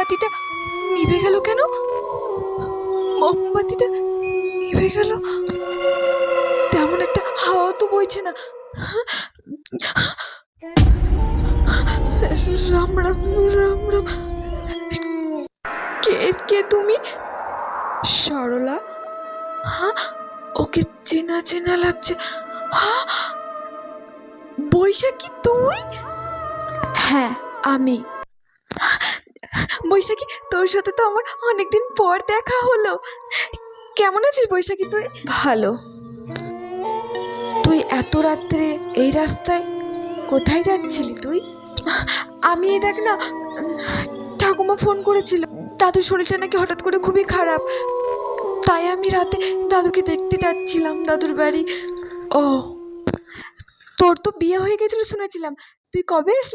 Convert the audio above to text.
মোমবাতিটা নিভে গেল কেন? মোমবাতিটা নিভে গেল, তেমন একটা হাওয়া তো বইছে না। রাম রাম রাম রাম। কে কে তুমি? সরলা? হ্যাঁ, ওকে চেনা চেনা লাগছে। বৈশাখী তুই? হ্যাঁ আমি। বৈশাখী, তোর সাথে তো আমার অনেকদিন পর দেখা হলো। কেমন আছিস বৈশাখী তুই? ভালো। তুই এত রাত্রে এই রাস্তায় কোথায় যাচ্ছিলি তুই? আমি এই দেখ না, ঠাকুমা ফোন করেছিল, দাদুর শরীরটা নাকি হঠাৎ করে খুবই খারাপ, তাই আমি রাতে দাদুকে দেখতে যাচ্ছিলাম দাদুর বাড়ি। ও, তোর তো বিয়ে হয়ে গেছিল শুনেছিলাম, তুই কবে আসলি?